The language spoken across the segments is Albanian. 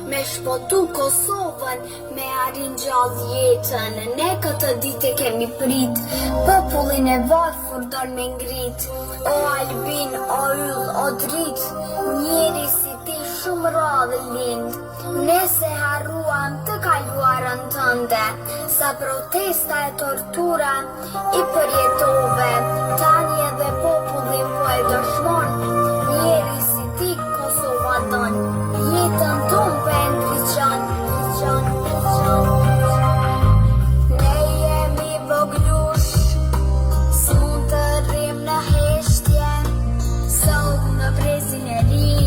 me shpotu Kosovën, me arrin gjallë jetën. Ne këtë ditë kemi prit, popullin e varfër don me ngrit. O Albin, o yll, o drit, njeri si ti shumë rradh lind. Nese harruam të kaluarën tënde, sa protesta e tortura i përjetove. Tani edhe popullin po e dëshmon, njeri si ti Kosova don. Jetën tonë për e ndryqon. Ne jemi voglush, s'mund të rrim në heshtje, sot në brezin e ri.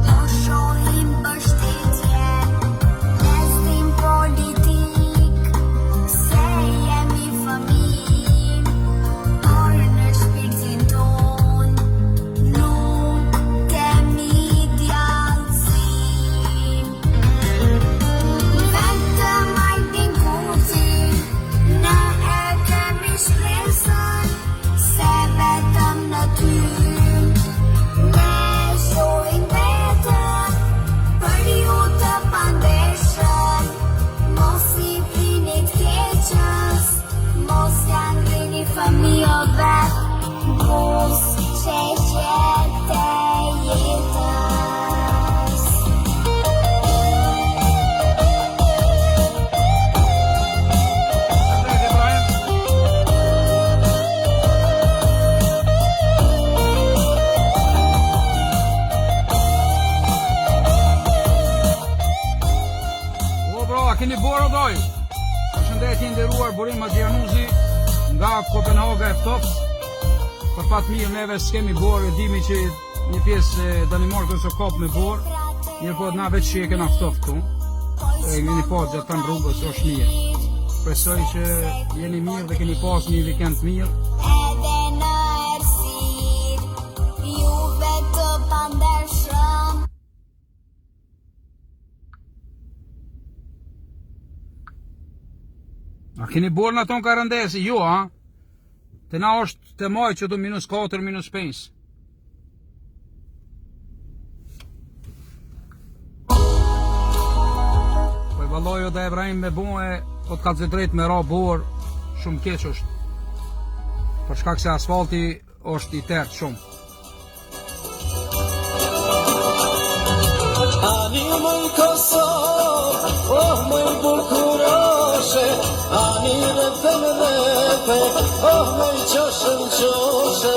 Po shohim mbështetje, ne s'dim politik, se jemi fëmijë, por në shpirtin ton nuk kemi djallësi. Vetëm Albin Kurti, ne e kemi shpresën, se vetëm në ty ne shohim vetëm, për ju të pandeshëm. Mos i vini t'keqës, mos janë vini fëmijëve, mos që qete jetës. O bro, a keni borë o doj? Përshëndetje nderuar, Burim Adrianuzi nga Kopenhaga e Ftops. Për fat mirë neve s'kemi borë, e dimi që një pjesë e Danimarkës o kap me borë, mirë po na veç që e kena Ftoft këtu. E keni pas gjatë tan rrugës, është mirë. Presoj që jeni mirë dhe keni pas një vikend mirë. Edhe në errësir, juve të pandershëm. A keni borë në ton karandesi? Jo, ha? Të na është të maj që du -4, -5. Po e valojo dhe Ebrahim me bue, po t'ka të drejt me ra borë, shumë keq është. Për shkak se asfalti është i tert shumë. Ani mëj Kosovë, oh mëj burkuroshe, ani rëtën rëpe, oh mëj qoshën qoshe.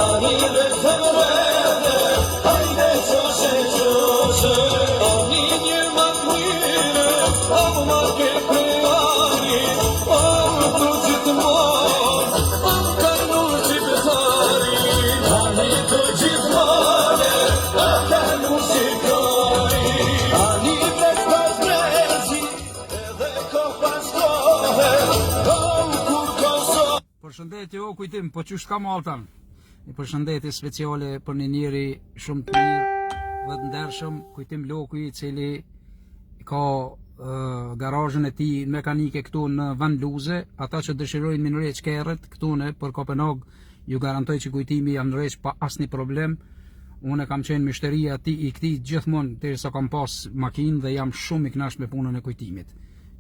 Ani rëtën rëpe, hajde qoshe qoshe. Ani një matë mire, oh më ke prejani, oh më të gjithë mojë, oh më karnu qipetari. Ani të gjithë mojë, oh karnu qipetari. Ani brek pas brezi, edhe ko pas kohe, oh kur Kosovë. Përshëndetje o kujtim, po qysh ka Maltan? Një përshëndetje speciale për një njeri shumë të mirë dhe të ndershëm, Kujtim Lokuj, i cili ka garazhën e tij mekanike këtu në Van Luze. Ata që dëshirojnë me nërheq kerret këtu në për Kopenhag, ju garantoj që Kujtimi jam nërheq pa asnjë problem. Unë kam qenë mishteria i këtij gjithmonë derisa kam pas makinë dhe jam shumë i kënaqur me punën e Kujtimit.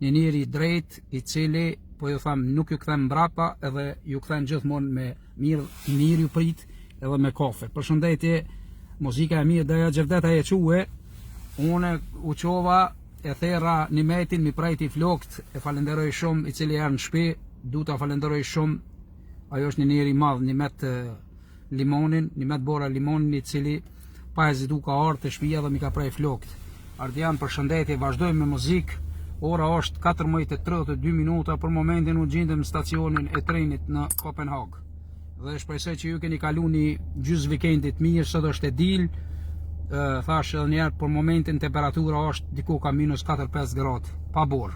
Një njeri drejt i cili, po ju them, nuk ju kthem mbrapa edhe ju kthen gjithmonë me mirë ju prit edhe me kafe. Përshëndetje, muzika e mirë Daja Gjevdeta e quhe. Unë u qova, e thera Nimetin, mi prajti flokt, e falenderoj shumë, i cili janë në shtëpi, du ta falenderoj shumë. Ajo është një njeri i madh, Nimet Limonin, Nimet Bora Limonin, i cili pa hezitu ka ardhur te shtëpia dhe mi ka prej flokt. Ardian, përshëndetje, vazhdojmë me muzikë. Ora është 14:32 minuta, për momentin u gjendem në stacionin e trenit në Kopenhag. Dhe shpresoj që ju keni kalu një gjysmë vikendit mirë, sot është e diel. Thash edhe njerë, për momentin temperatura është diku ka -4-5 gradë, pa borë.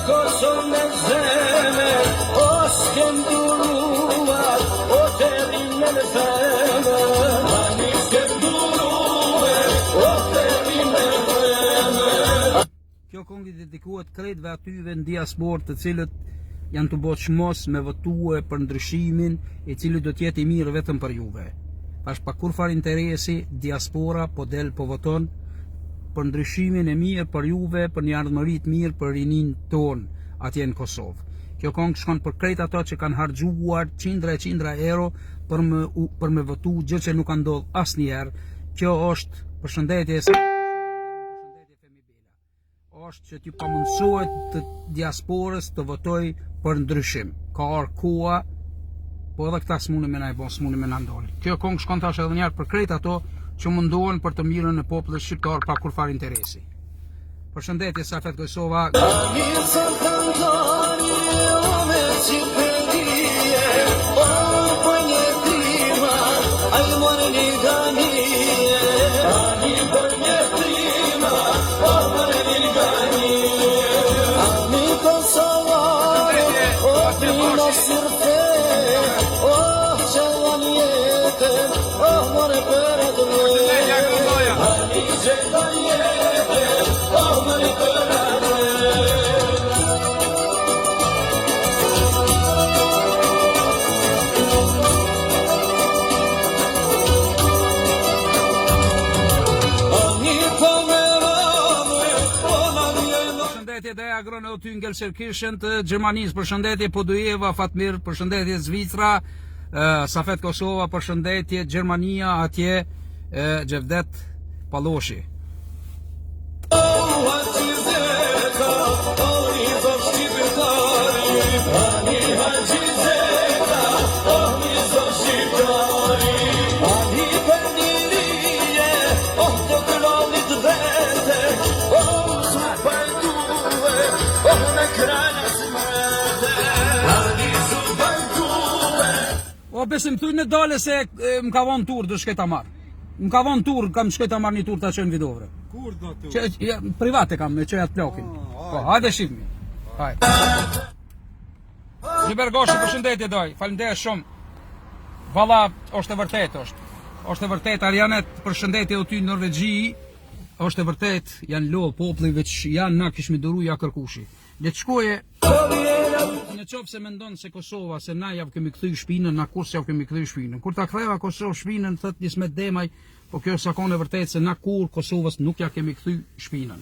Kosovë me zeme, o s'kem duruar kjo këngë i dedikohet krejtve atyve në diasporë të cilët janë të botë shmos me votue për ndryshimin i cili do t'jetë i mirë vetëm për juve. Tash pa kur far interesi, diaspora po del po voton për ndryshimin e mirë për juve, për një ardhmëri të mirë për rinin ton atje në Kosovë. Kjo këngë shkon për krejt ato që kanë harxhuar qindra euro për me votu, gjë që nuk ka ndodhur asnjëherë. Kjo është përshëndetje femibela. Është që t'ju pamundsohet të diasporës të votoj për ndryshim. Ka arë koha, po edhe këta s'muni me na i bon, s'muni me na ndolë. Kjo këngë shkon tash edhe njerë për krejt ato që mundohen për të mirën e popullit shqiptar pa kur far interesi. Përshëndetje Safet Kosova. Dhe agronë o ty nga Lëshërkishën të Gjermanisë, përshëndetje Podujeva, Fatmir, përshëndetje Zvicra, Safet Kosova, përshëndetje Gjermania, atje Gjevdet Palloshi. O besim thuj në dale se më ka vonë tur do shketa marr. Më ka vonë tur, kam shketa marr një tur ta çojnë vidovre. Kur do tur? Private kam me çojat plokin. Po, hajde shihni. Hajde. Libergoshi, përshëndetje doj. Faleminderit shumë. Valla, është e vërtetë, është. Është e vërtetë Arianet, përshëndetje o ty në Norvegji. Është e vërtetë, janë lodh populli që janë na kishmi duru ja kërkushi. Le të shkoje. Në qofë se mendon se Kosova, se na javë kemi këthy shpinën, na kur se javë kemi këthy shpinën. Kur ta ktheva Kosovë shpinën, thët Nismet Demaj, po kjo është sakon e vërtet se na kur Kosovës nuk ja kemi këthy shpinën.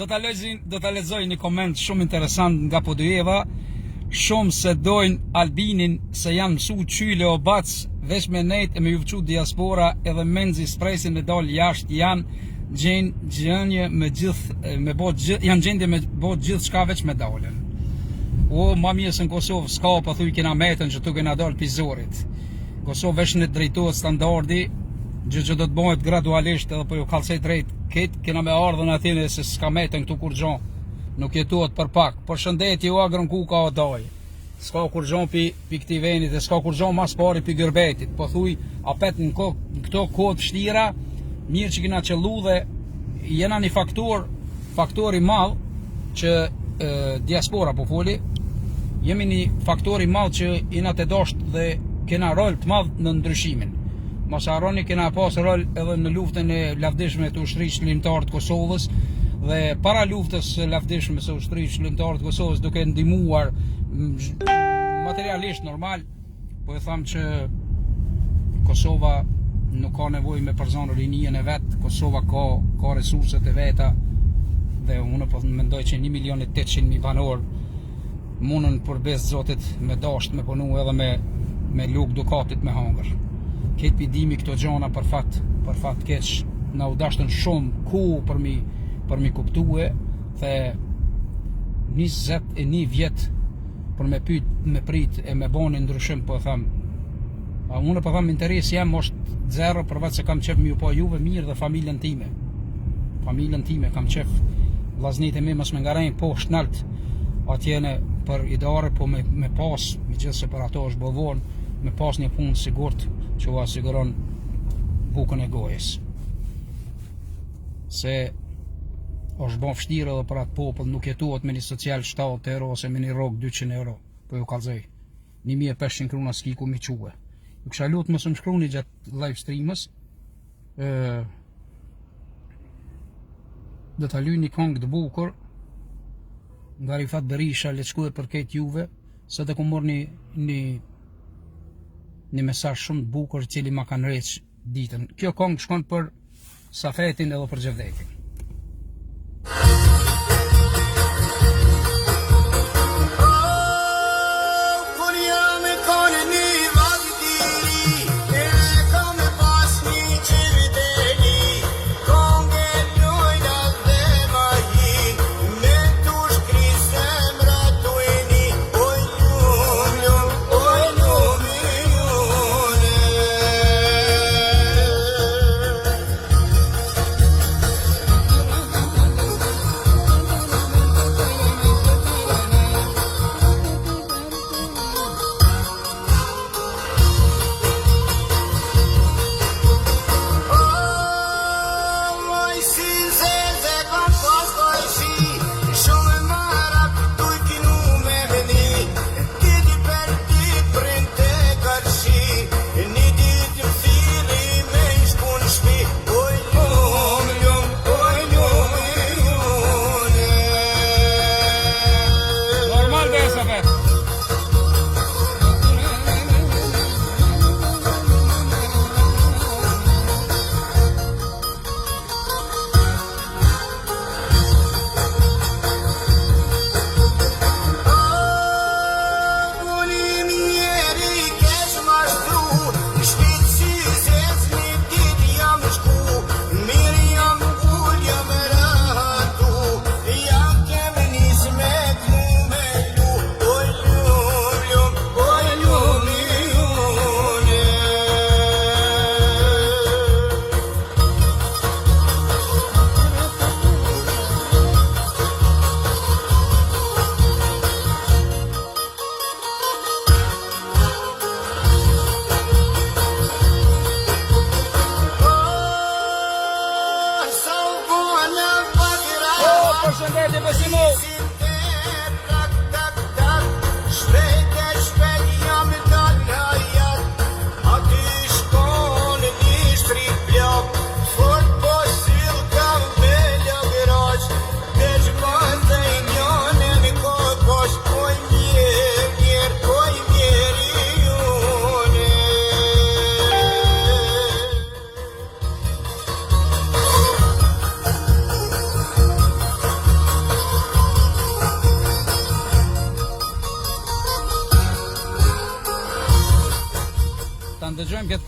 do ta lexoj një koment shumë interesant nga Podujeva. Shumë se dojnë Albinin se janë mësu qyle o bac, veç me nejt e me juvqu diaspora edhe menzi spresin me dal jashtë janë gjendje me bo gjithë shka veç me dalën. O, ma mirë se në Kosovë s'ka pa thuj kena metën që tu kena dal pizorit. Kosovë veç në drejtohet standardi, gjë që do të bëhet gradualisht edhe po ju kallësej drejt këtë, kena me ardhën atine se s'ka metën këtu kur gjon. Nuk jetohet për pak. Përshëndetje o agrën ku ka o daj. S'ka kur gjon pi këti venit e s'ka kur gjon mas pari pi gërbetit. Po thuj, apet në këto kohët vështira, mirë që kena qëllu dhe jena një faktor i madh që diaspora po foli, jemi një faktor i madh që jena të dasht dhe kena rol të madh në ndryshimin. Mos harroni kena pas rol edhe në luftën e lavdishme të ushtrisë shëllimtare të Kosovës dhe para luftës së lavdishme së ushtrisë shëllimtare të Kosovës duke ndihmuar materialisht normal, po e tham që Kosova nuk ka nevojë me përzonë rinien e vet, Kosova ka resurset e veta dhe unë po mendoj që 1.800.000 banor mundën përbes zotit me dasht me punu edhe me luk dukatit me hangër. Këtë pidimi këto gjona për fat keq na u dashtën shumë ku për mi kuptue dhe 21 vjet për me pyet me prit e me bani ndryshim po them. Unë po them interesi jam është zero përveç se kam qef mi u po juve mirë dhe familjen time. Familjen time kam qef vllaznit e mi mos me ngarajnë poshtë nalt atjene për idare, po me pas, me gjithë se për ato është bëvon, me pas një punë sigurt që u asiguron bukën e gojës. Se është bon vështirë edhe për atë popull, nuk jetohet me një social 7 euro ose me një rogë 200 euro, po ju kalzoj. 1500 kruna s'ki ku mi quhe. Ju kësha lutë mësë më shkruni gjatë live streamës, dhe ta luj një këngë të bukur, nga Rifat Berisha, le të shkuhet për këtë juve, se dhe ku morë një mesazh shumë të bukur cili ma kanë rreq ditën. Kjo këngë shkon për Safetin edhe për Gjevdetin.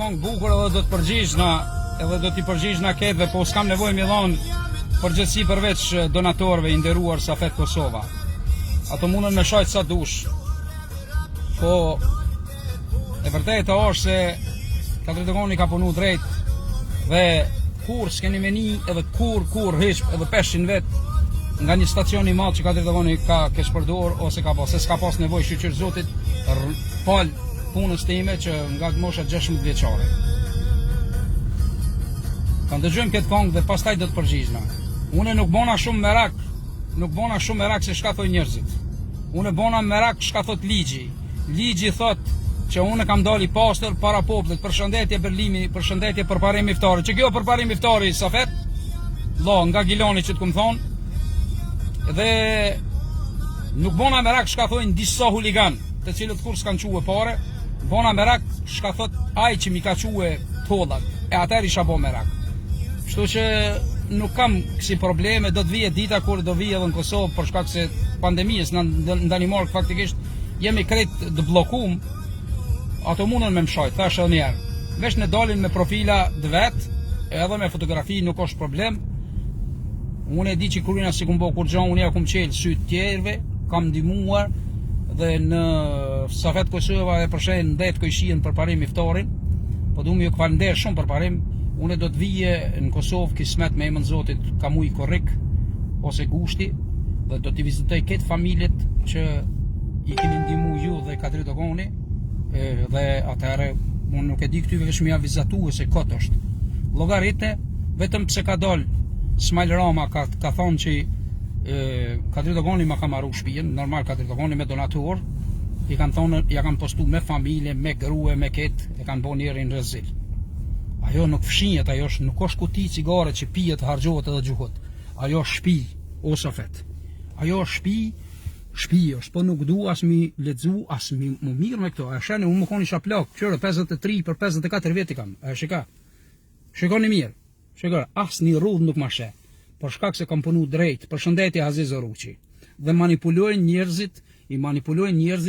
këngë bukur edhe do të përgjigjna, edhe do t'i përgjigjna ketëve, po s'kam nevojë mi dhonë përgjithësi përveç donatorëve i nderuar Safet Kosova. Ato mundën me shajt sa dush. Po e vërtetë është se Kadridogoni ka punu drejt dhe kur s'keni meni edhe kur hiç edhe 500 vet nga një stacion i madh që Kadridogoni ka keq përdor ose ka pas, se s'ka pas nevojë shqyr zotit fal punës time që nga mosha 16 vjeçare. Kanë dëgjojmë këtë këngë dhe pastaj do të përgjigjna. Unë nuk bona shumë merak se çka thonë njerëzit. Unë bona merak çka thot ligji. Ligji thot që unë kam dali pastër para popullit, përshëndetje Berlimi, përshëndetje përparim iftari. Që kjo përparim iftari Safet, nga Gilani që të këmë thonë, dhe nuk bona merak çka thonë disa huligan, të cilët kur s'kan quë pare, bona merak çka thot ai që mi ka quë tollat, e atër isha bo merak. Kështu që nuk kam kësi probleme, do të vije dita kur do vije edhe në Kosovë për shkak se pandemisë në Danimark faktikisht jemi krejt të blokum, ato mundën me mshajt, thash edhe njerë. Vesh në dalin me profila dë vetë, edhe me fotografi nuk është problem. Unë e di që kurina si kum bo kur gjo, unë ja kum qelë sytë tjerve, kam ndimuar dhe në Safet Kosova e përshen ndet kojshien për parim iftarin, po du më ju këfalender shumë për parim. Unë do të vije në Kosovë kismet me emën Zotit Kamuj Korrik ose Gushti dhe do t'i vizitoj këtë familjet që i keni ndihmu ju dhe Kadridogoni dhe atëherë unë nuk e di këtyve veç mja vizatu se këtë është. Llogaritne vetëm pse ka dal Smajl Rama ka thonë që Kadridogoni ma ka marru shtëpinë, normal Kadridogoni me donator, i kanë thonë ja kanë postu me familje, me grue, me ketë, e kanë bo njerin rrezil. Ajo nuk fshinjet, ajo nuk është kuti cigare që pijet, hargjohet edhe gjuhët. Ajo është shtëpi, o Safet. Ajo është shtëpi është, po nuk du as mi lexu, as mi më mirë me këto. A shene, unë më koni shaplak, qërë 53 për 54 veti kam. A shika, shikoni mirë, shikoni, as një rrudh nuk ma she, për shkak se kam punu drejt, për shëndetje Aziz Oruqi. Dhe manipulojnë njerëzit,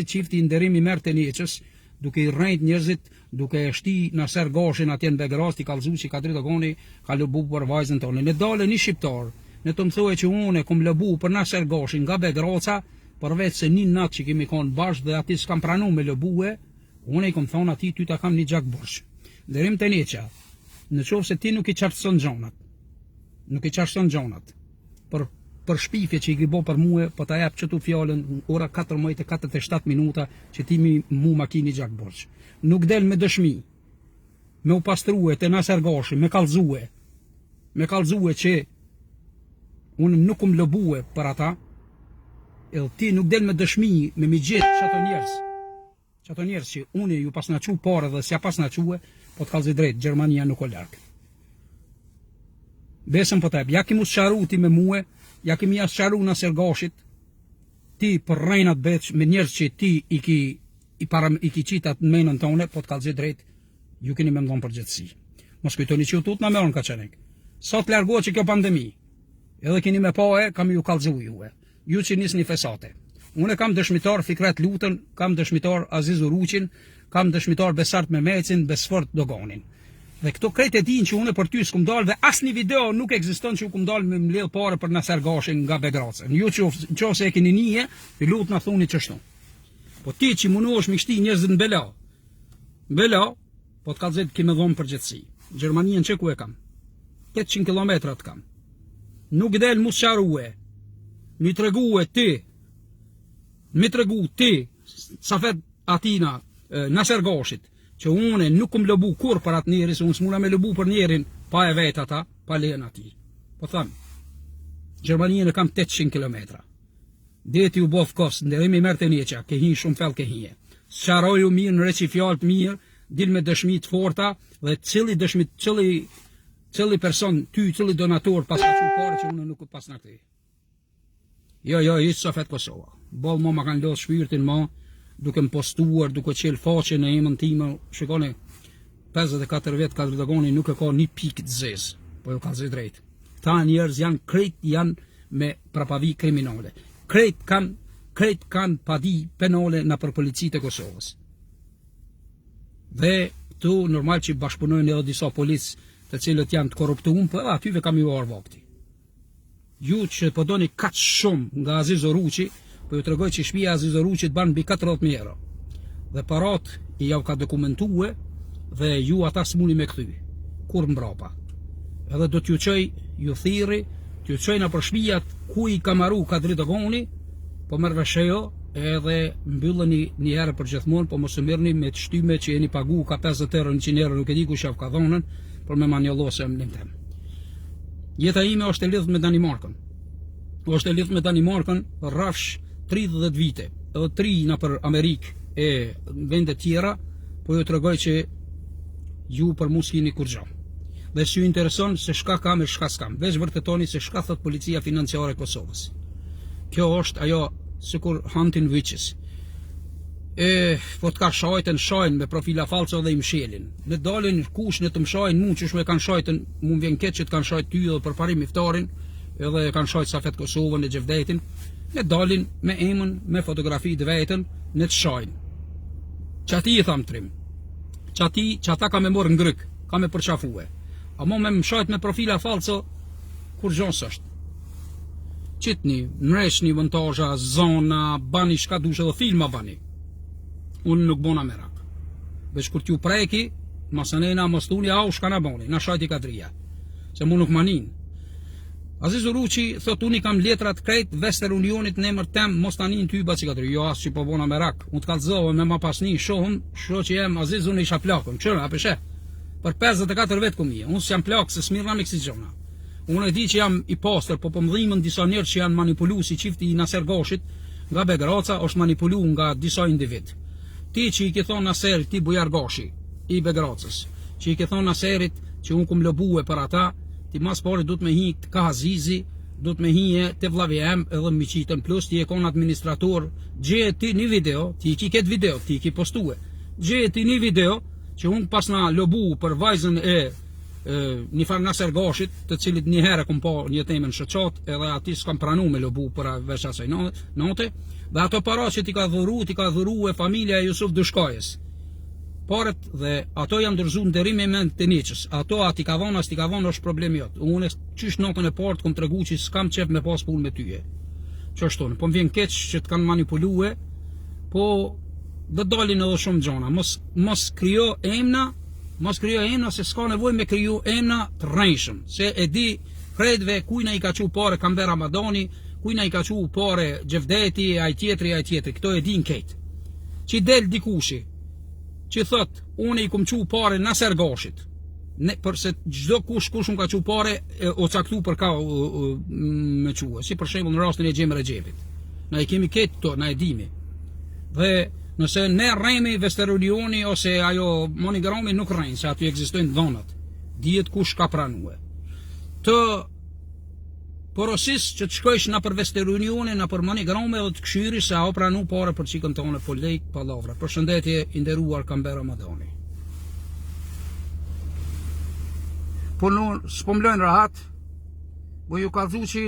qifti i nderimi merë të njëqës, duke i rrejt njerëzit, duke e shti në Sergashin atje në Begras, t'i kalzu që Kadridogoni ka lëbu për vajzën tonë. Në dale një shqiptar, në të mëthoj që une kom lëbu për në Sergashin nga Begraca, përveç se një natë që kemi konë bashkë dhe ati s'kam pranu me lëbue, une i kom thonë ati ty ta kam një gjak borsh. Dërim të neqa, në qovë se ti nuk i qartëson gjonat, për shpifje që i gribo për muë, po ta jap qëtu fjallën ora 14:47 minuta që ti mu ma ki një gjak borç. Nuk del me dëshmi, me u pastruhe të na Sergashi, me kalzue që unë nuk um lëbue për ata, edhe ti nuk del me dëshmi, me mi gjithë qato njerës që unë ju pasnaqu pare dhe s'ja pasnaque, po të kalzi drejt, Gjermania nuk o larkë. Besëm po të ebë, ja ki mu sharu ti me muë, ja kemi asqaru në Sergashit, ti për rejnat beq, me njerës që ti i ki qitat në menën tone, po të kalzi drejt, ju keni me mdonë përgjithsi. Mos kujtoni që ju tut në merën ka qenek. Sot largohet që kjo pandemi, edhe keni me pae, kam ju kalzu juve. Ju që njës një fesate. Unë kam dëshmitar Fikret Lutën, kam dëshmitar Aziz Uruqin, kam dëshmitar Besart Mehmecin, Besfort Doganin. Dhe këto krejt e din që unë për ty s'kum dal dhe as një video nuk ekziston që u kum dal me mbledh pare për na Sergashin nga Begraca. Ju që se e keni nije, i lut na thuni çështu. Po ti që munohesh me shti njerëzit në Bela, po të kallëzet ki me dhomë përgjithsi. Gjermanien që ku e kam? 800 kilometrat kam. Nuk del mu sqarue. Mi tregu ti, Safet Atina, na Sergashit, që une nuk kom lëbu kur për atë njeri, se unë s'muna me lëbu për njerin, pa e vetë ata, pa lehen ati. Po thëmë, Gjermanien e kam 800 kilometra. Deti u bof kos, ndërimi mërë të njeqa, ke hi shumë fel ke hije. Sqaroju mirë në reqi fjallë të mirë, dil me dëshmi të forta, dhe cili person, ty, cili donator, pas ka që pare që unë nuk pas në këti. Jo, ishtë Safet Kosova. Bol ma kanë lodhë shpirtin ma, duke më postuar, duke qelë faqe në emën time, shikoni, 54 vetë Kadridogoni nuk e ka një pikë të zezë, po jo ka zezë drejtë. Ta njerëz janë me prapavi kriminale. Krejt kanë padi penale në për policitë e Kosovës. Dhe tu normal që bashkëpunojnë edhe disa policë të cilët janë të korruptuar, po edhe atyve kam ju arë vakti. Ju që po doni kaq shumë nga Aziz Oruqi, po ju tregoj që shtëpia e Aziz Oruqit ban mbi 40.000 euro. Dhe parat i jau ka dokumentue dhe ju ata s'muni me kthy. Kur mbrapa. Edhe do t'ju çoj, ju thirri, t'ju çoj në për shtëpiat ku i ka marru Kadri Dogoni, po merr veshejo edhe mbylleni një herë për gjithmonë, po mos e merrni me të shtyme që jeni pagu ka 50 euro, 100 euro, nuk e di kush ja ka dhonën, por me manjollose emrin tem. Jeta ime është e lidhur me Danimarkën. Është e lidhur me Danimarkën rrafsh 30 vite, edhe 3 në për Amerikë e vende tjera, po ju tregoj që ju për mu s'kini kur gjë. Dhe s'ju intereson se shka kam e shka s'kam. Veç vërtetoni se shka thot policia financiare e Kosovës. Kjo është ajo sikur hunting witches. Po t'ka shajnë me profila falso dhe i mshelin. Në dalin kush në të mshajnë mu që shme kanë shajtën, mu më vjen keq që t'kanë shajt ty edhe për parim iftarin, edhe kanë shajt Safet Kosovën e Gjevdetin, në dalin me emën, me fotografi të vetën, në të shajnë. Qati i tham trim, që ata ka me morë ngryk, ka me përqafue. A mo me mshajt me profila falso, kur gjonës është. Qitni, mreshni vëntasha, zona, bani shka dushe dhe filma bani. Unë nuk bona merak. Veç kur t'ju preki, masanena, mostuni, au shka na boni, na shajti Kadria. Se mu nuk manin. Aziz Oruqi thot unë i kam letrat krejt Vester Unionit në emër tem, mos tani në tyba që Kadri. Jo as që po bona merak. Unë t'kallëzove me ma pasni, shohëm, sho që jem Aziz unë isha plakëm. Qërë, apeshe? Për 54 vetë këmije. Unë s'jam plakë, se s'mirë me kësi gjona. Unë e di që jam i pastër, po pëmdhimën disa njerë që janë manipulu si qifti i Naser Gashit nga Begraca, është manipulu nga disa individ. Ti që i ke thonë Naserit, ti Bujar Gashi, i Begracës, që i ke thonë Naserit që unë kum lëbue për ata, ti mas pari du të me hi të ka Azizi, du të me hi e të vlavjem edhe më qitën, plus ti e kon administrator, gje ti një video, ti i ki ketë video, ti i ki postue, gje ti një video që unë pas na lëbu për vajzën e një farë Naser Gashit, të cilit një herë kom pa një temen shëqat, edhe ati s'kam pranu me lëbu për veç asaj note, dhe ato para që ti ka dhuru e familja e Jusuf Dushkajës. Paret dhe ato jam dërzu në derime me të neqës. Ato ati ka vonë, as ti ka vonë është problemi jotë. Unë qysh notën e partë kom të regu që s'kam qef me pas punë me tyje. Që është tonë, po më vjen keq që të kanë manipulue, po dhe dalin edhe shumë gjona. Mos kryo emna, se s'ka nevoj me kryo emna të rrejshëm. Se e di kredve kujna i ka qu pare Kamber Ramadani, kujna i ka qu pare Gjevdeti, aj tjetri, këto e din ketë. Që del dikushi, që thot, unë i kum qu pare Naser Gashit, përse gjdo kush unë ka qu pare, o caktu për ka me quë, si për shembull në rastin e Xhem Rexhepit. Na i kemi ketë to, na e dimi. Dhe nëse ne rrejmi Vester Unioni ose ajo Monigrami nuk rrejnë, se aty ekzistojnë dhonat, dihet kush ka pranue. Të porosis që të shkojsh në për Vester Unioni, në për Monigrami dhe të këshyri se ao pranu pare për qikën tonë po lejk palavra. Për shëndetje inderuar Kamber Ramadani. Po s'po mlojnë rahat, po ju ka dhu që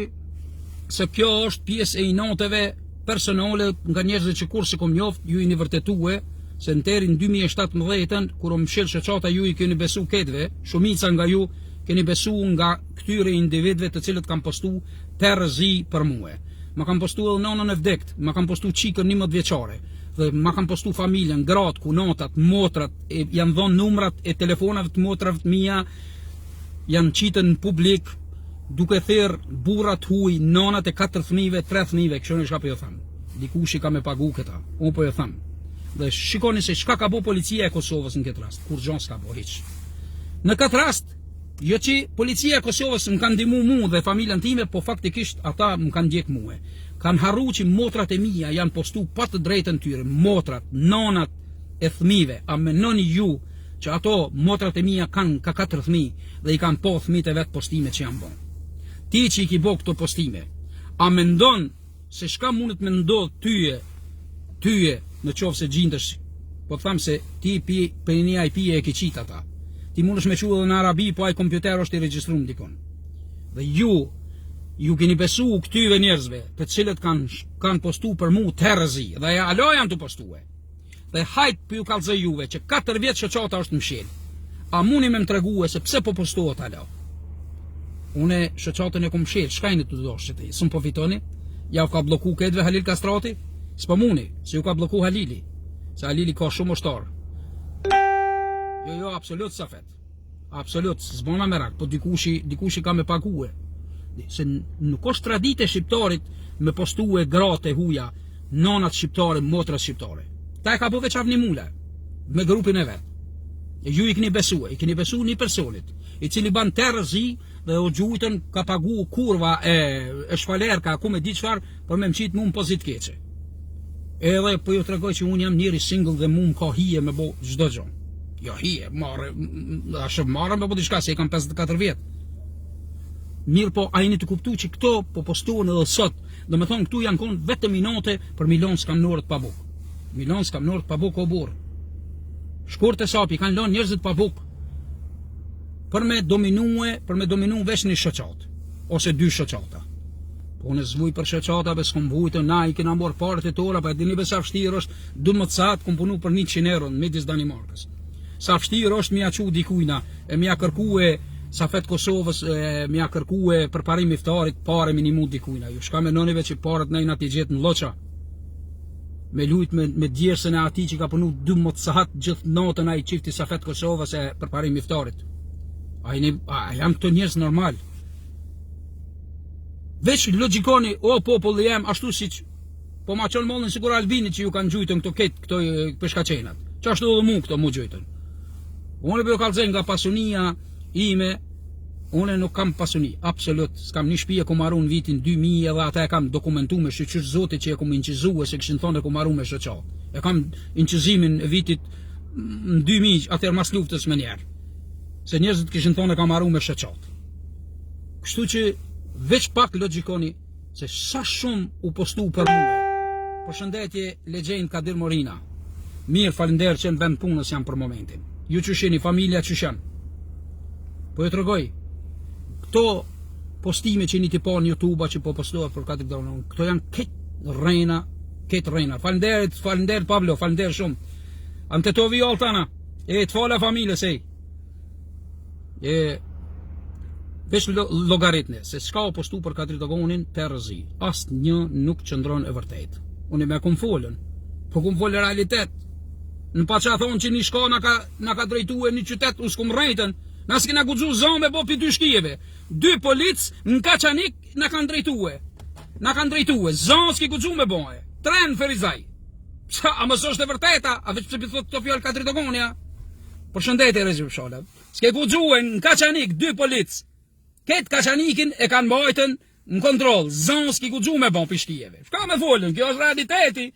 se kjo është pjesë e inateve personale nga njerëzit që kur se kom njoft, ju i një vërtetue, se në terin 2017, kur o më shilë shëqata ju i keni besu ketve, shumica nga ju keni besu nga këtyre individve të cilët kam postu të rëzi për muë. Ma kam postu edhe nonën e vdekt, ma kam postu qikën 11 vjeqare, dhe ma kam postu familjen, gratë, kunotat, motrat, janë dhonë numrat e telefonave të motrave të mija, janë qitën në publik, duke thirr burrat huj, nonat e 4 fëmijëve, 3 fëmijëve, kështu shka po jo tham. Dikush i ka me pagu këta, unë po jo tham. Dhe shikoni se çka ka bo policia e Kosovës në këtë rast, kur gjon s'ka bo hiç. Në këtë rast, jo që policia e Kosovës më kanë ndihmu mu dhe familjen time, po faktikisht ata më kanë ndjek mua. Kanë harru që motrat e mia janë postu pa të drejtën tyre, motrat, nonat e fëmijëve, a menoni ju që ato motrat e mia kanë ka 4 fëmijë dhe i kanë po fëmijët e vet postime që janë bën. Ti që i ki bo këto postime, a mendon se shka mundet me ndodh tyje në qovë se gjindësh, po të thamë se ti për një IP e ki qitë ata. Ti mundesh me quë dhe në Arabi, po aj kompjuter është i registrum dikon. Dhe ju keni besu këtyve njerëzve, të cilët kanë postu për mu të rëzi, dhe alo janë të postue. Dhe hajt për ju kallëzoj juve që 4 vjet shoqata është mshel. A muni me më tregue se pse po postohet alo? Une shoqatën e kom mshel, shkajnë të dosh që ti, s'm po fitoni? Ja u ka bloku këtve Halil Kastrati? S'po muni, se ju ka bloku Halili. Se Halili ka shumë ushtar. Jo, absolut Safet. Absolut, s'bona merak, po dikushi ka me pague. Se nuk është tradite shqiptarit me postue gratë e huja, nonat shqiptare, motrat shqiptare. Ta e ka po veç avni mule, me grupin e vetë. E ju i keni besu një personit, i cili ban terëzi dhe o gjujtën ka pagu kurva e shfalerka, ku me di qfar, për me mqit mu më pozit keqe. Edhe po ju tregoj që unë jam njëri single dhe mu më ka hije me bo gjdo gjon. Jo hije, marë me bo diçka se i kam 54 vjetë. Mirë po, a jeni të kuptu që këto po postuën edhe sot, dhe me thonë këtu janë konë vetëm minute për milion s'kam nërët pa buk. Milion s'kam nërët pa buk o burë. Shkurt e sapi, kanë lonë njerëzit pa buk për me dominu veç një shoqat, ose 2 shoqata. Po në zvuj për shoqata, be s'kom vujtë, na i kena morë parët e tora, pa e dini be sa vështirë është, 12 saat kom punu për 100 euro në midis Danimarkës. Sa vështirë është mja qu dikujna, e mja kërkue Safet Kosovës, mja kërkue për parim iftarit, pare minimu dikujna. Ju shka me nonive që parët nejna t'i gjetë në loqa. Me lujt me djersën e ati që ka punu 12 saat gjithë natën a i qifti Safet Kosovës e për parim iftarit. A jam këto njerëz normal. Veç logikoni, o popull jem, ashtu si që po ma qonë mollën sigur Albini që ju kanë gjujtën këto peshkaqenat. Që ashtu edhe mu këto mu gjujtën. Unë për ju kalëzën nga pasunia ime, unë nuk kam pasuni, absolut, s'kam një shpije ku marru në vitin 2000 edhe ata e kam dokumentu me shqyqysh zotit që e kom inqizue se këshin thonë e ku marru me shoqat. E kam inqizimin e vitit në 2000, atër mas luftës me njerë. Se njerëzit këshin thonë e ka marru me shoqat. Kështu që veç pak logikoni se sa shumë u postu për muhe. Përshëndetje Legjend Kadir Morina. Mirë, falender që në vend punës jam për momentin. Ju që sheni, familja që shenë. Po ju të rëgoj, këto postime që një t'i pa në YouTube që po postohet për Kadir Morina, këto janë ketë rejna. Falenderit Pablo, falenderit shumë. Am të tovi jo altana, të fala familjes e. Veç logaritne, se s'ka o postu për Kadir Dogonin të rëzi. Asë një nuk qëndron e vërtet. Unë me kum folën, po kum folë realitet. Në pa që a thonë që një shka na ka drejtu e një qytet, u s'kum rejten, na s'kina gudzu zonë me bo për 2 shkijeve. 2 policë në Kaçanik na kanë drejtu e. Na kanë drejtu e, zonë s'ki gudzu me boje. 3 në Ferizaj. A mësë është e vërteta, a veç pëse pëthot të fjallë Kadir Dogonia. Përshëndetje Rezi Pshala. S'ke gudzu e në Kaçanik 2 policë. Ketë Kaçanikin e kanë bajtën në kontrol, zonë s'ki gudzu me bon për shkijeve. Shka me folën, kjo është realiteti.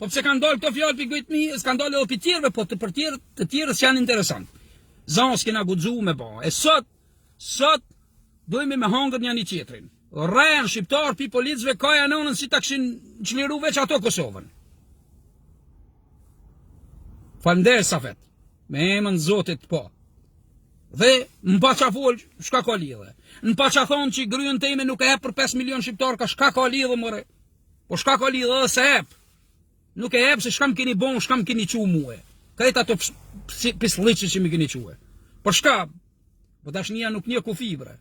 Po pse kanë dollë këto fjallë për gëjtë mi, s'kanë dollë edhe për tjerëve, po të tjerës që janë interesant. Zonë s'kina gudzu me bon. E sot, dojme me hangër një qetrin. Rejën shqiptar pi policëve ka janonën si ta këshin qliru veç ato Kosovën. Falender Safet, me emën Zotit po. Dhe më pa qa folë, shka ka lidhe. Në pa qa thonë që gryën teme nuk e hep për 5 milion shqiptar, ka shka ka lidhe mëre. Po shka ka lidhe dhe se hep. Nuk e hep se shkam keni bon, shkam keni qu muhe. Krejt ato pisliqë që mi keni quhe. Por shka, po dashnia nuk një ku fibre.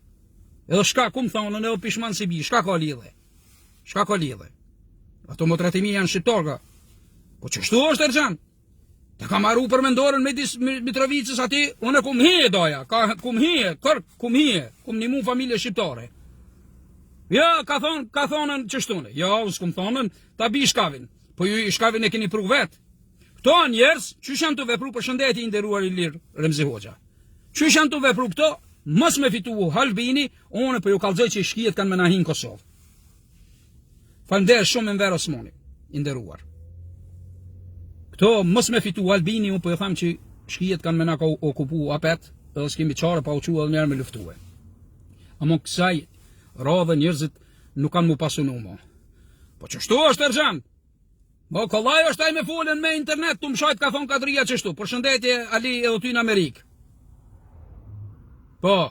Edhe shka, ku më thonë, në pishman si bi, shka ka lidhe. Shka ka lidhe. Ato motratimi janë shqiptarka. Po që shtu është Erxhan? Të ka maru për mendorën me Mitrovicës ati, unë e kum hije doja, kum një mu familje shqiptare. Ja, ka thonën që shtune. Ja, usë kum thonën, ta bi shkavin. Po ju i shkavin e keni pru vetë. Këto njerës, që janë të vepru për shëndeti i nderuar i lirë, Remzi Hoxha. Që janë të vepru këto, mës me fitu Halbini, unë për ju kalzoj që i shkijet kanë me nahin Kosovë. Falender shumë në verë Osmoni, i nderuar. Këto mës me fitu Albini, unë për ju thamë që shkijet kanë me na ka okupu apet, edhe s'kemi qare pa uqu edhe njerë me luftue. Amo kësaj, radhe njerëzit nuk kanë mu pasunu mo. Po qështu është Erxhan? Mo kollaj është aj me folën me internet, të më shajt ka thonë Kadria qështu, për shëndetje Ali edhe ty në Amerikë. Po,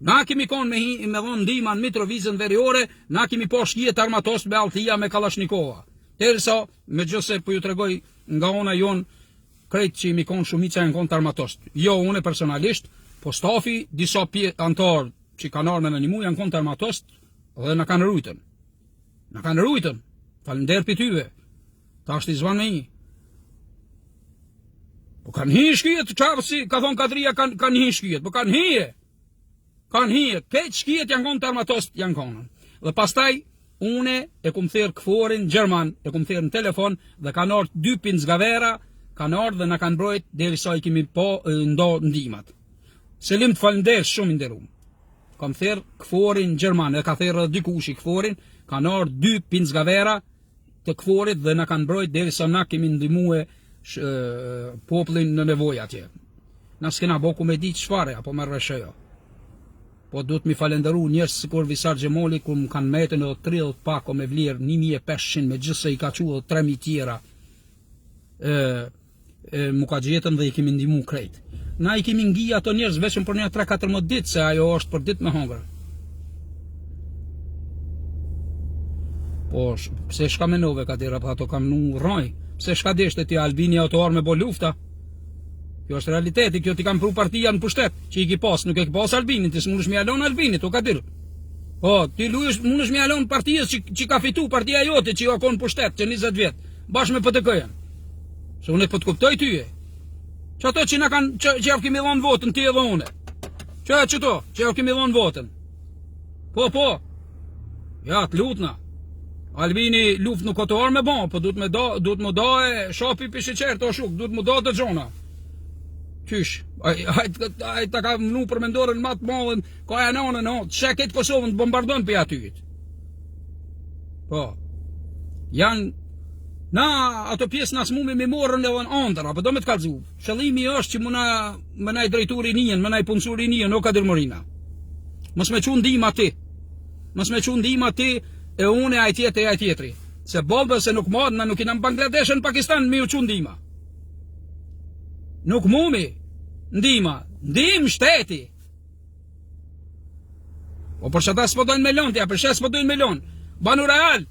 na kemi konë me dhonë ndima në Mitrovicën veriore, na kemi po shkijet armatost me Altia me Kalashnikova. Terisa, me gjëse për ju të regoj nga ona jon krejt që mi konë shumica janë konë të armatost. Jo, une personalisht, po stafi, disa antarë që kanë arme në një mu, janë konë të armatost dhe në kanë rujtën. Në kanë rujtën, falender për tyve, ta është i zvanë me i. Po kanë hi shkijet, qarë si, ka thonë Kadria, kanë hi shkijet, po kanë hije. Kanë hije, keq shkijet janë konë të armatost, janë konën. Dhe pastaj, une e kum thirë këforin Gjerman, e kum thirë në telefon, dhe kanë ardhur 2 pinzgavera, kanë ardhur dhe na kanë mbrojt derisa i kemi po ndo ndihmat. Selim të falenderoj shumë i nderuar. Kam thirr këforin Gjerman, e ka thirrë edhe dikush i këforin, kanë ardhur 2 pinzgavera të këforit dhe na kanë mbrojt derisa na kemi ndihmuar popullin në nevojë atje. Na s'kena boku me ditë çfarë, apo më rreshëjo. Po duhet mi falenderu njerëz sikur Visar Xhemoli ku më kanë metën edhe 30 pako me vlerë 1500 me gjithse i ka quë 3000 tjera. Mu ka gjetën dhe i kemi ndihmu krejt. Na i kemi ngi ato njerëz vetëm për një 3-14 ditë se ajo është për ditë me hongër. Po pse shka menove Kadira, po ato kam nu rroj. Pse shka deshte ti Albini autoar me bo lufta? Kjo është realiteti, kjo ti kam pru partia në pushtet, që i ki pas, nuk e ki pas Albinit, ti s'munësh mi alon Albinit, o Kadir. Po, ti lujesh, munësh mi alon partijës që ka fitu partia jote, që jo akon në pushtet, që 20 vjetë, bashkë me PTK-jen. Se unë e po të kuptoj tyje. Që ato që na kanë, që javë kemi dhonë votën, ti edhe une. Që javë kemi dhonë votën. Po, ja, të lutna. Albini luft nuk o të orë me bon, po duhet më do e shopi për sheqerë të shuk, duhet më do të gjona. Qysh, ai ta ka mnu për mendorën matë mollën, ka e nënë, që këtë Kosovën të bombardon për atyjit. Po, janë, na ato pjesë nas mumi me morën dhe andër, apo do me të kalzu. Shëllimi është që më na i drejtu rinien, më na i punësu rinien, o Kadir Morina. Mës me qu ndihma ti. Mës me qu ndihma ti e une ai tjetri e ai tjetri. Se bolbë se nuk modë, na nuk ina në Bangladesh në Pakistan me u qu ndihma. Nuk mumi ndihma, ndihmë shteti. O për shëta s'po dojnë melon tja, për shëta s'po dojnë melon. Banu real,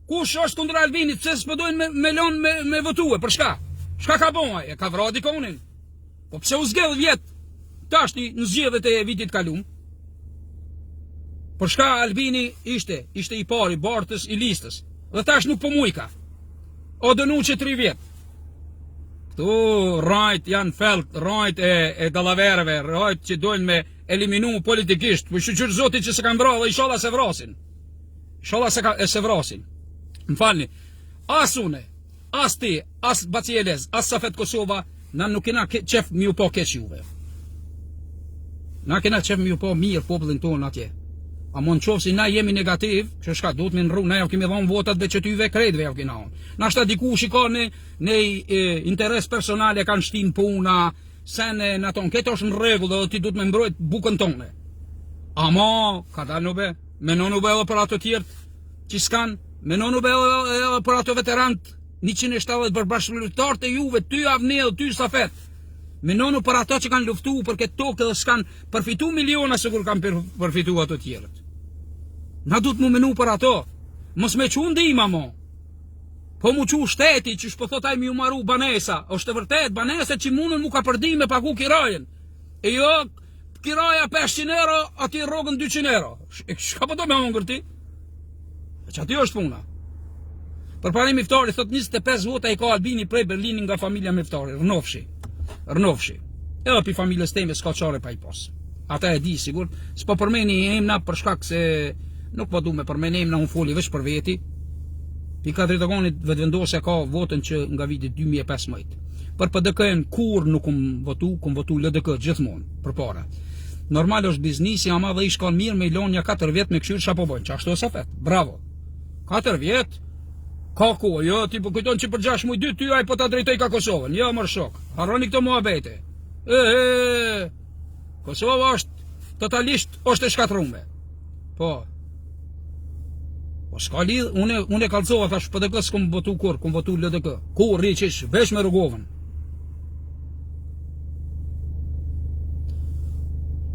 kush është kundra Albinit, se s'po dojnë melon me votue, për shka? Shka ka bon e ka vradi konin. Po pse u zgedh vjet, tashti në zgjedhjet e vitit kalum. Për shka Albini ishte i pari, bartës, i listës. Dhe tash nuk po mujka. O dënu që 3 vjet. Këtu rajt janë felt, rajt e dalavereve, rajt që dojnë me eliminu politikisht, për shqyqyrë zotit që se kanë vra dhe ishala se vrasin. Ishala se vrasin. Më falni, as une, as ti, as Bacieles, as Safet Kosova, na nuk kena qef mi u po keq juve. Na kena qef mi u po mirë popullin tonë atje. A mon qovë si na jemi negativ, që shka duhet me nru, na jo kemi dhonë votat dhe që tyve krejtve jo kena onë. Na shta diku shiko në interes personale kanë shtin puna, sene në tonë, këtë është në regull dhe ti duhet me mbrojt bukën tonë. Ama, ka dalë nube, menon nube edhe për ato tjertë që s'kan, menon nube edhe për ato veterantë, 170 përbashkëllutar të juve, ty Avnel, ty Safet. Menonu për ato që kanë luftu për këtë tokë dhe s'kan përfitu miliona se kur kanë përfitu ato tjerët. Na du të mu menu për ato. Mos me qu ndihma mo. Po mu qu shteti që shpëthotaj mi u maru banesa. është të vërtet, banesa që munën mu ka përdi me pagu kirajen. E jo, kiraja 500 euro, ati rogën 200 euro. Shka po do me hongër ti? E që ati është puna. Për pari Miftari, thot 25 vota i ka Albini prej Berlini nga familja Miftari, Rënofshi. Edhe pi familjes teme s'ka qare pa i pas. Ata e di sigur, s'po përmeni emna për shkak se nuk po du me përmeni emna unë foli veç për veti. Pi ka drejtogonit vetëvendosja ka votën që nga vitit 2015. Për PDK-n kur nuk kum votu LDK gjithmonë, për para. Normal është biznisi, ama dhe i shkon mirë me ilonja 4 vjet me këshyrë shapo bojnë, që ashtu e Safet, bravo. 4 vjet, ka ko, jo, ti po kujton që për 6 muj 2 ty aj po ta drejtoj ka Kosovën, jo mërë shok, harroni këto muhabete. Kosova është totalisht është e shkatrume. Po s'ka lidh, unë e kalzova, thash PDK s'kom votu kur, kom votu LDK. Kur, riqish, vesh me rrugovën.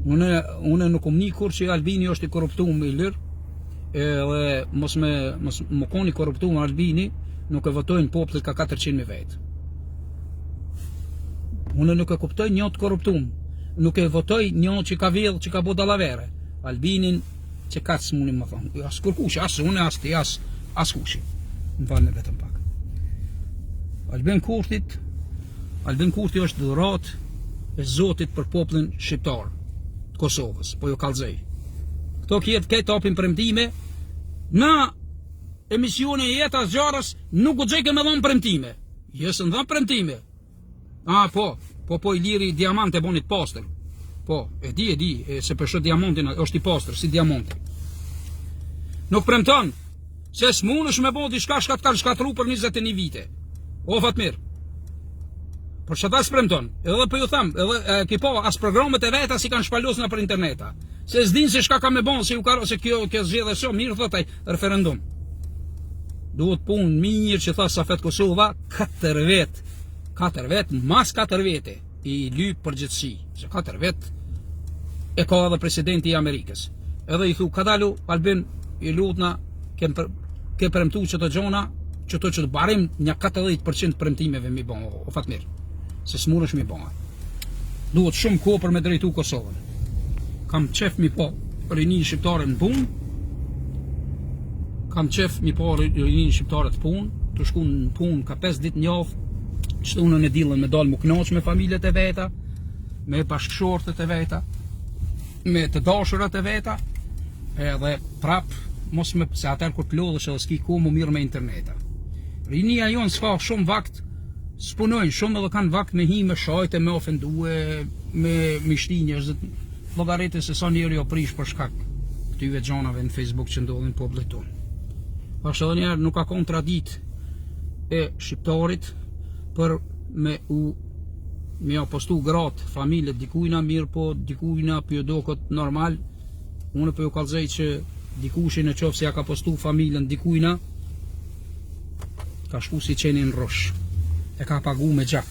Unë nuk kom një kur që Albini është i korruptuar me i lirë, edhe mos më koni korruptuar Albini, nuk e votojnë popullit ka 400.000 vetë. Unë nuk e kuptoj një të korruptum. Nuk e votoj një që ka vjedh, që ka bo dallavere. Albinin që ka të smunim më thonë. As kërkushi, as unë, as ti, as kushi. Më falë vetëm pak. Albin Kurti është dhurat e Zotit për popullin shqiptar të Kosovës, po jo kallëzoj. Këto këtë tapin premtime, në emisione e Jeta Zgjarës nuk guxojke me dhon premtime. Jesë në dhon premtime. Po i liri diamante bonit pastër. Po, e di, se përshë diamantin është i pastër, si diamanti. Nuk premton, se s'munësh me bo diçka shka të kanë shkatru për 21 vite. O Fatmir, për që ta s'premton, edhe për ju tham, edhe ki po, as programet e veta si kanë shpalos në për interneta. Se s'din se shka ka me bon, se kjo zgjedhje shumë, mirë thotaj, referendum. Duhet punë mirë që tha Safet Kosova, 4 vet, mas 4 vete, i lyp përgjithësi, se 4 vet e ka edhe presidenti i Amerikës. Edhe i thu, ka dalu, Albin, i lutna, ke premtu që të gjona, që të barim një 40% premtimeve mi bon, o Fatmir, se s'munësh mi bon. Duhet shumë kohë për me drejtu Kosovën. Kam qef mi po rini shqiptare në punë, të shku në punë ka 5 dit njavë, që të unën e dilën me dalë më knaq me familjet e veta, me bashkëshortet e veta, me të dashurat e veta, edhe prap, mos me, se atër kur të lodhësh edhe s'ki ku më mirë me interneta. Rinia jonë s'ka shumë vakt, s'punojnë shumë edhe kanë vakt me hi me shajte, me ofendue, me mishti njerëzit, llogaritë se sa njeri o prish për shkak këtyve gjanave në Facebook që ndodhin popullit tonë. Pashtë edhe njerë nuk ka kontradit e shqiptarit për me apostu gratë, familjet dikujna mirë, po dikujna për jo do këtë normal. Unë për jo kalzej që dikushin e qofë se ja ka postu familjen dikujna, ka shku si qeni në rosh, e ka pagu me gjak.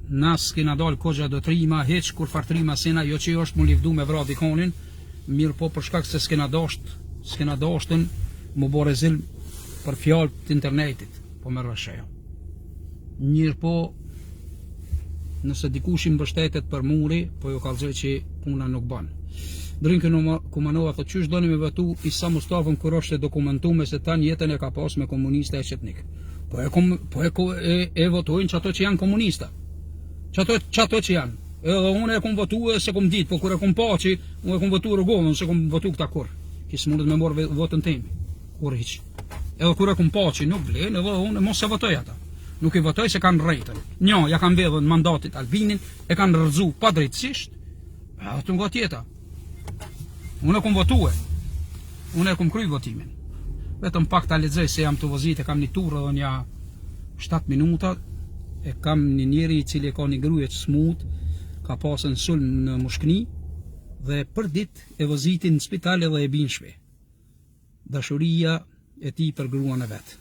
Nas kena dal kogja do trima, heq kur fartrima sena, jo që është mu livdu me vra dikonin, mirë po për shkak se s'kena dashtën mu bore zilm për fjallë të internetit, po me rrëshejo. Njërë po, nëse dikush i mbështetet për muri, po jo kalzoj që puna nuk banë. Drinke Kumanova thot qysh doni me vëtu Isa Mustafën kur është e dokumentume se tanë jetën e ka pas me komuniste e qetnik. E votojnë që ato që janë komunista. Që ato që janë. Edhe unë e kom votu se kom ditë, po kur e kom pa që unë e kom votu rëgovën, se kom votu këta kur. Kisë mundet me morë votën temi. Kur hiq. Edhe kur e kom pa që nuk vlen, edhe unë mos e votoj ata. Nuk i votoj se kanë rrejtën. Njo, ja kanë vedhën mandatit Albinin, e kanë rrëzu pa drejtësisht, atë nga tjeta. Unë e kom votue, unë e kom kry votimin. Vetëm pak ta lexoj se jam të vozit, e kam një turë edhe një 7 minuta, e kam një njeri i cili ka një gruje që smut, ka pasën sulm në Mushkni, dhe për dit e vozitin në spital edhe e binshve. Dashuria e ti për gruan e vetë.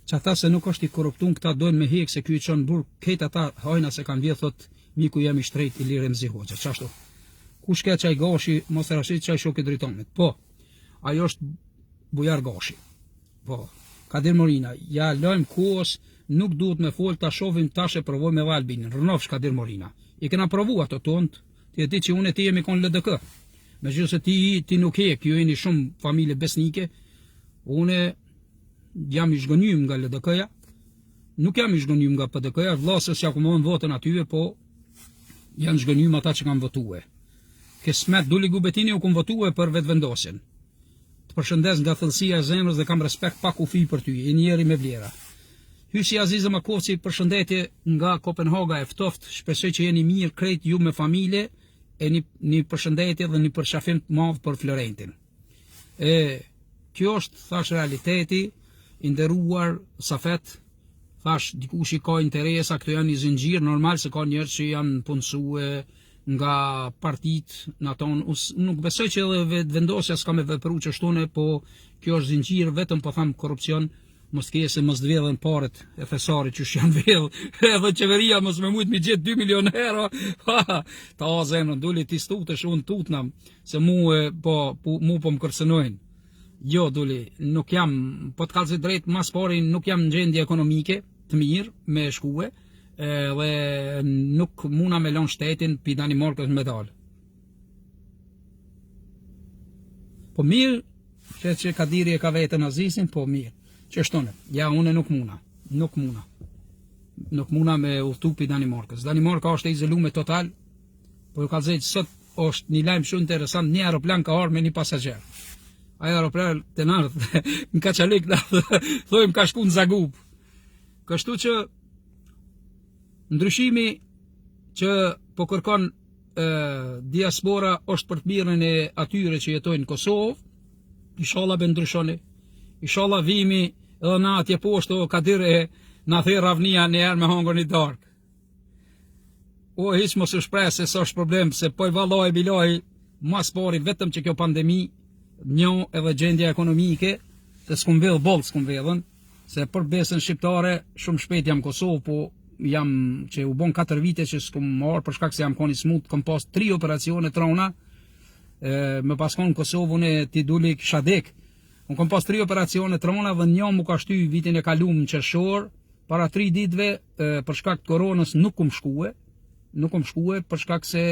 Që ata se nuk është i korruptun, këta dojnë me hek se kjo i qënë burë, kejt ata hajna se kanë vjetë, thot, miku jam i shtrejt i lirë Remzi Hoxha. Qashtu? Kush ke qaj gashi, mos e rashit qaj shoki dritonit. Po, ajo është bujar gashi. Po, Kadir Morina, ja lojmë kohës, nuk duhet me folë, ta shovim tash e provoj me Albinin. Rënofsh Kadir Morina. I kena provu ato tonët, ti e ti që unë e ti jemi kon LDK. Me gjithë se ti nuk e, kjo jeni shumë familje besnike, une jam i shgënjym nga LDK-ja, nuk jam i shgënjym nga PDK-ja, vlasës ja kumon votën atyve, po janë shgënjym ata që kanë votue. Kesmet Duli Gubetini u kom votue për vetë vendosin. Të përshëndes nga thellësia e zemrës dhe kam respekt pa kufi për ty, e njeri me vlera. Hysi Azizë Makovci, përshëndetje nga Kopenhaga e ftoft, shpresoj që jeni mirë krejt ju me familje, e një përshëndetje dhe një përshafim të madh për Florentin. Kjo është, thash, realiteti, i nderuar Safet, thash, dikush i ka interesa, këto janë një zinxhir, normal se ka njerëz që janë punësue nga partit në tonë, nuk besoj që edhe vendosja s'ka me vepru që shtune, po kjo është zinxhir, vetëm po tham korrupsion, mos kje se mos dvedhen paret e thesarit që janë vedh, edhe qeveria mos me mujt mi gjetë 2 milion euro, ta zemrën, duli ti stutesh, unë tutnam, se mu po më kërcënojnë. Jo, duli, nuk jam, po të kalësit drejt mas pari, nuk jam në gjendje ekonomike të mirë me shkue, dhe nuk muna me lënë shtetin pi Danimarkës me dalë. Po mirë, që Kadiri e ka vetën Azisin, po mirë. Që shtone, ja une nuk muna me udhtu pi Danimarkës. Danimarka është e izolume total, por ka zëjtë sot është një lajmë shumë interesant, një aeroplan ka arë me një pasagjer. Ajo aeroplan të nërë, në ka qalik, thojmë ka shku në Zagub. Kështu që ndryshimi që po kërkon diaspora është për të mirën e atyre që jetojnë në Kosovë, inshallah be ndryshoni, inshallah vimi edhe na atje poshtë o Kadir e na the ravnia njerë me hongër një darkë. O hiç mos u shpreh se s'është problem, se po i valloj biloj mas pari vetëm që kjo pandemi, një edhe gjendja ekonomike, se s'kum vedh boll s'kum vedhën, se për besën shqiptare shumë shpejt jam Kosovë, po jam që u bon 4 vite që s'kum marrë për shkak se jam koni smut, kom pas 3 operacione trona, më pas konë Kosovë unë ti duli kisha dek. Unë kom pas 3 operacione trona dhe një mu ka shty vitin e kalum në qershor, para 3 ditëve për shkak të koronës nuk kum shkue për shkak se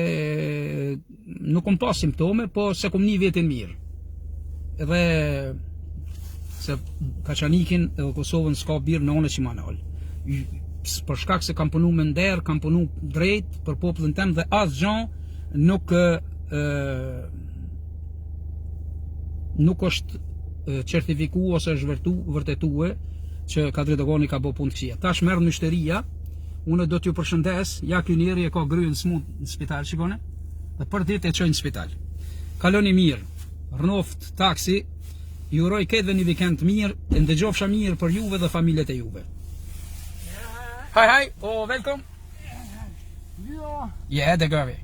nuk kom pas simptome, po se kum një vetin mirë. Edhe se Kaçanikin edhe Kosovën s'ka birë në one që ma nalë. Për shkak se kam punu me nder, kam punu drejt për popullin tem dhe asë gjan nuk është certifiku ose është vërtetue që Kadri Dogani ka bo punë të këqija. Tash merr myshteria, unë do t'ju përshëndes, ja ky njeri e ka gryën smut në spital, shikone, dhe për ditë e çojnë në spital. Kaloni mirë, rnoft taksi, ju uroj ketëve një vikend mirë, e ndëgjofsha mirë për juve dhe familjet e juve. Hej, hej, og velkommen. Ja, det gør vi.